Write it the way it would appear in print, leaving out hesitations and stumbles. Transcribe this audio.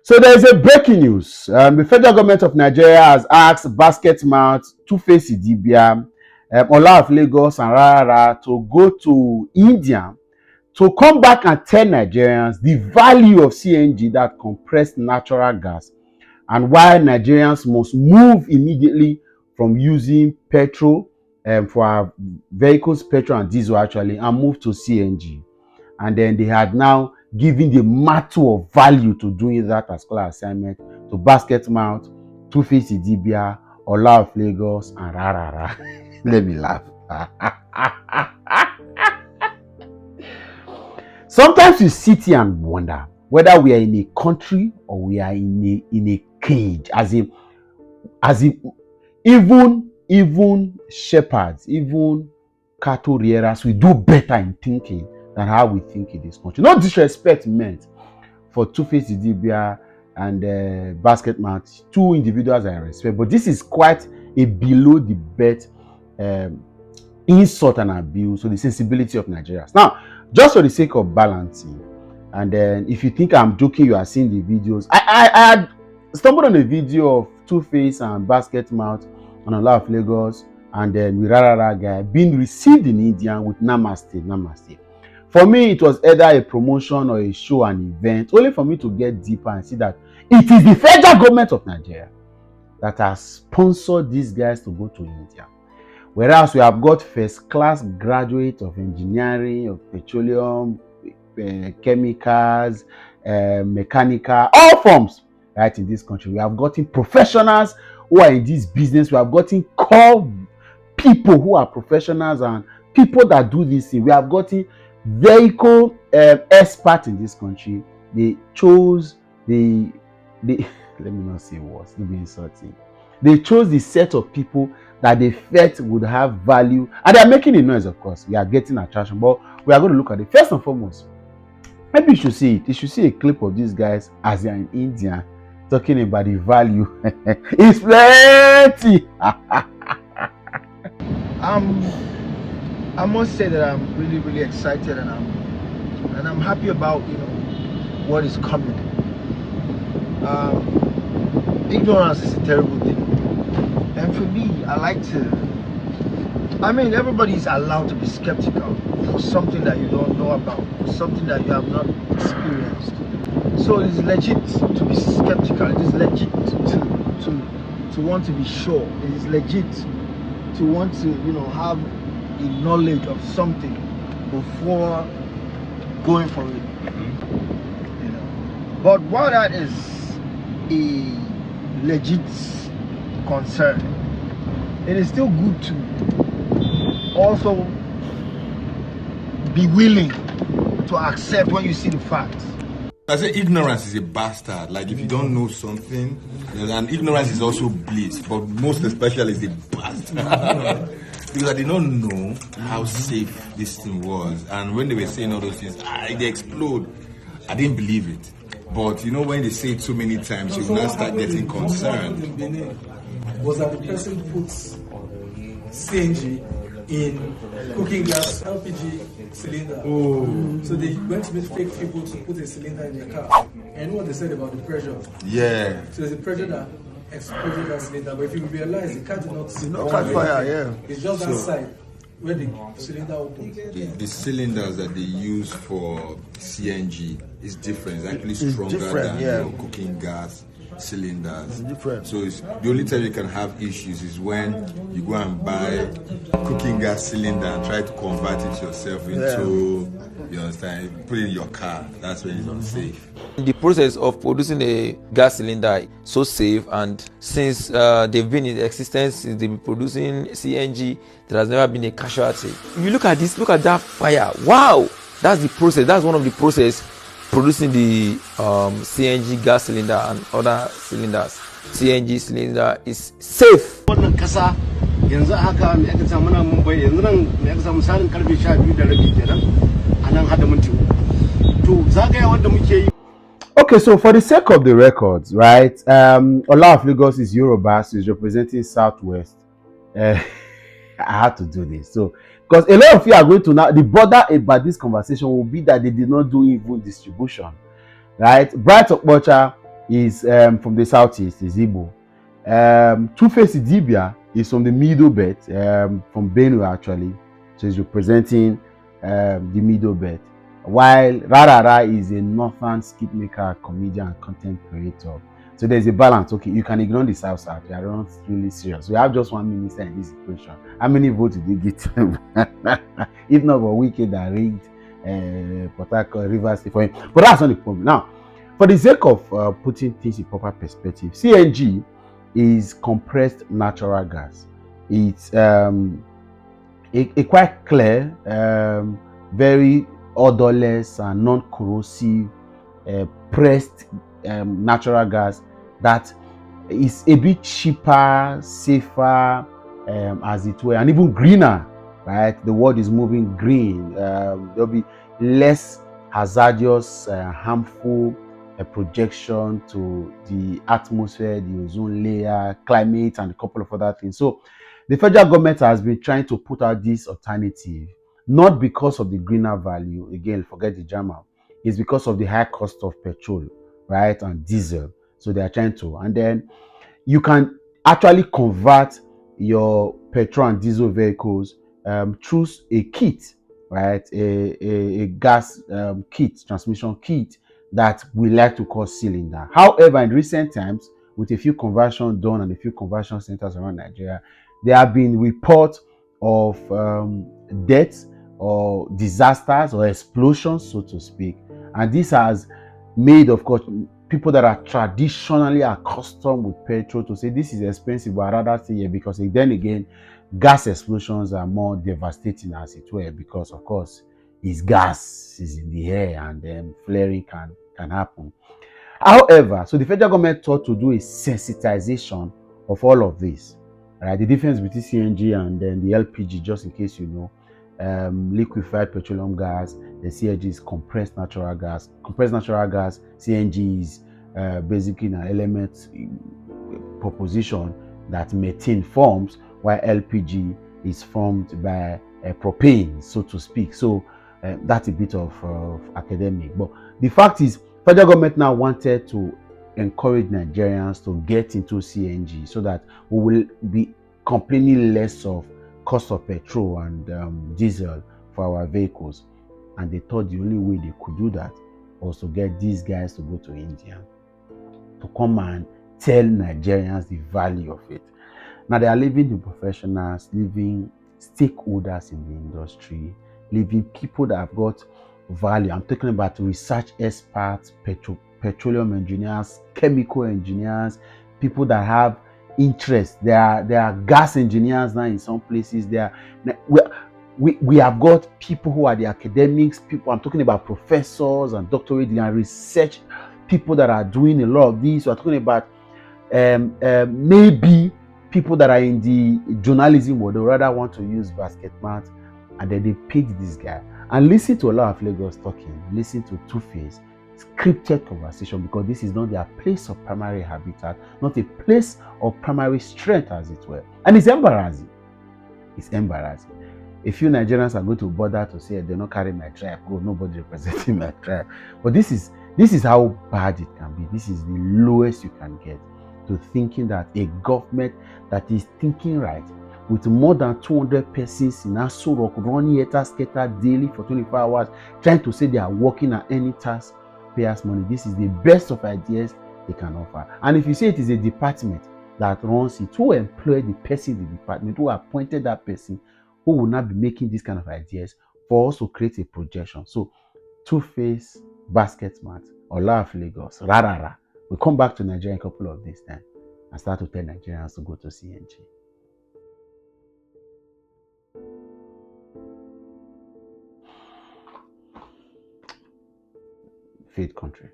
So there is a breaking news. The federal government of Nigeria has asked Basketmouth, Two-Face Idibia, Ola of Lagos, and Rara to go to India to come back and tell Nigerians the value of CNG, that compressed natural gas, and why Nigerians must move immediately from using petrol for our vehicles, petrol and diesel actually, and move to CNG. And then they had now given the mantle of value to doing that particular assignment to Basketmouth, Two-Face Idibia, Ola of Lagos, and Rara. Let me laugh. Sometimes you sit here and wonder whether we are in a country or we are in a cage, as if even shepherds, even cattle rearers, we do better in thinking than how we think in this country. No disrespect meant for Two-Face Idibia and Basketmouth, two individuals I respect, but this is quite a below the belt insult and abuse to the sensibility of Nigerians. Now, just for the sake of balancing, and then if you think I'm joking, you are seeing the videos. I had stumbled on a video of Two-Face and Basketmouth and Ola of Lagos, and then with Rara guy being received in India with Namaste, Namaste. For me, it was either a promotion or a show, an event, only for me to get deeper and see that it is the federal government of Nigeria that has sponsored these guys to go to India. Whereas we have got first-class graduates of engineering, of petroleum, chemicals, mechanical, all forms, right, in this country. We have gotten professionals who are in this business. We have gotten core people who are professionals and people that do this thing. We have gotten vehicle experts in this country. They chose the let me not say words, to be insulting. They chose the set of people that they felt would have value, and they are making a noise, of course. We are getting attraction, but we are going to look at it. First and foremost, maybe you should see it. You should see a clip of these guys as they are in India talking about the value. It's plenty. I must say that I'm really, really excited, and I'm happy about what is coming. Ignorance is a terrible thing, and for me, everybody's allowed to be skeptical for something that you don't know about, for something that you have not experienced. So it is legit to be skeptical. It is legit to want to be sure. It is legit to want to have a knowledge of something before going for it. But while that is a legit concern, it is still good to also be willing to accept when you see the facts. I say ignorance is a bastard. Like, if you don't know something, and ignorance is also bliss, but most especially is a bastard. Because I did not know how safe this thing was, and when they were saying all those things, they explode. I didn't believe it. But when they say it so many times, you now start getting concerned. Was that the person puts CNG in cooking gas LPG cylinder? So they went to meet fake people to put a cylinder in their car. And you know what they said about the pressure? Yeah. So there's a pressure that exploded that cylinder, but if you realize the car did not catch fire, yeah. It's just that side where the cylinder opened. The cylinders that they use for CNG is different. It's actually stronger than your cooking gas cylinders. So the only time you can have issues is when you go and buy cooking gas cylinder and try to convert it yourself into, you understand, put it in your car. That's when it's unsafe. The process of producing a gas cylinder is so safe, and since they've been in existence, since they've been producing CNG, there has never been a casualty. If you look at this, look at that fire. Wow, that's the process. That's one of the process producing the CNG gas cylinder and other cylinders. CNG cylinder is safe. Wannan kasa yanzu haka me aka samu nan mun bai yanzu nan me aka samu misalin karfe 12 da rabi kenan anan hada minti to zagaya wanda muke yi. Okay, so for the sake of the records, right? Ola of Lagos is Yoruba, so he's representing Southwest. I had to do this. So, because a lot of you are going to now, the border about this conversation will be that they did not do even distribution, right? Bright Okpocha is from the southeast, is Igbo. Two-Face Idibia is from the middle belt, from Benue actually. So he's representing the middle belt. While Rarara is a northern skit maker, comedian, and content creator. So there's a balance. Okay, you can ignore the South South. You are not really serious. We have just one minister in this equation. How many votes did you get? If not for Wike that rigged Port Harcourt, Rivers State for him. But that's not the problem. Now, for the sake of putting things in proper perspective, CNG is compressed natural gas. It's a quite clear, very odorless and non-corrosive pressed natural gas that is a bit cheaper, safer, as it were, and even greener. Right, the world is moving green. There'll be less hazardous, harmful projection to the atmosphere, the ozone layer, climate, and a couple of other things. So, the federal government has been trying to put out this alternative, not because of the greener value. Again, forget the German. It's because of the high cost of petrol, right, and diesel. So they are trying to, and then you can actually convert your petrol and diesel vehicles through a kit, right? A gas kit, transmission kit that we like to call cylinder. However, in recent times, with a few conversions done and a few conversion centers around Nigeria, there have been reports of deaths or disasters or explosions, so to speak. And this has made, of course, people that are traditionally accustomed with petrol to say this is expensive, but I'd rather stay here, because then again, gas explosions are more devastating, as it were, because of course it's gas is in the air and then flaring can happen. However, so the federal government thought to do a sensitization of all of this. Right, the difference between CNG and then the LPG, just in case you know, liquefied petroleum gas. The CNG is compressed natural gas. Compressed natural gas, CNG is basically an element proposition that methane forms, while LPG is formed by propane, so to speak. So that's a bit of academic. But the fact is, federal government now wanted to encourage Nigerians to get into CNG so that we will be complaining less of cost of petrol and diesel for our vehicles. And they thought the only way they could do that was to get these guys to go to India to come and tell Nigerians the value of it. Now they are leaving the professionals, leaving stakeholders in the industry, leaving people that have got value. I'm talking about research experts, petroleum engineers, chemical engineers, people that have interest. There are gas engineers now in some places. We have got people who are the academics, people. I'm talking about professors and doctorate and research people that are doing a lot of this. We're talking about maybe people that are in the journalism world, they rather want to use Basketmouth, and then they pick this guy and listen to Ola of Lagos talking, listen to Two-Face, scripted conversation, because this is not their place of primary habitat, not a place of primary strength, as it were. And it's embarrassing. It's embarrassing. A few Nigerians are going to bother to say they're not carrying my tribe. Oh, nobody representing my tribe. But this is how bad it can be. This is the lowest you can get, to thinking that a government that is thinking right, with more than 200 persons in Aso Rock running skater daily for 24 hours, trying to say they are working at any taxpayers' money. This is the best of ideas they can offer. And if you say it is a department that runs it, who employed the person in the department, who appointed that person, who will not be making these kind of ideas for us to create a projection? So, Two-Face, Basketmouth, Ola of Lagos, Rarara. We come back to Nigeria in a couple of days' time and start to tell Nigerians to go to CNG. Faith country.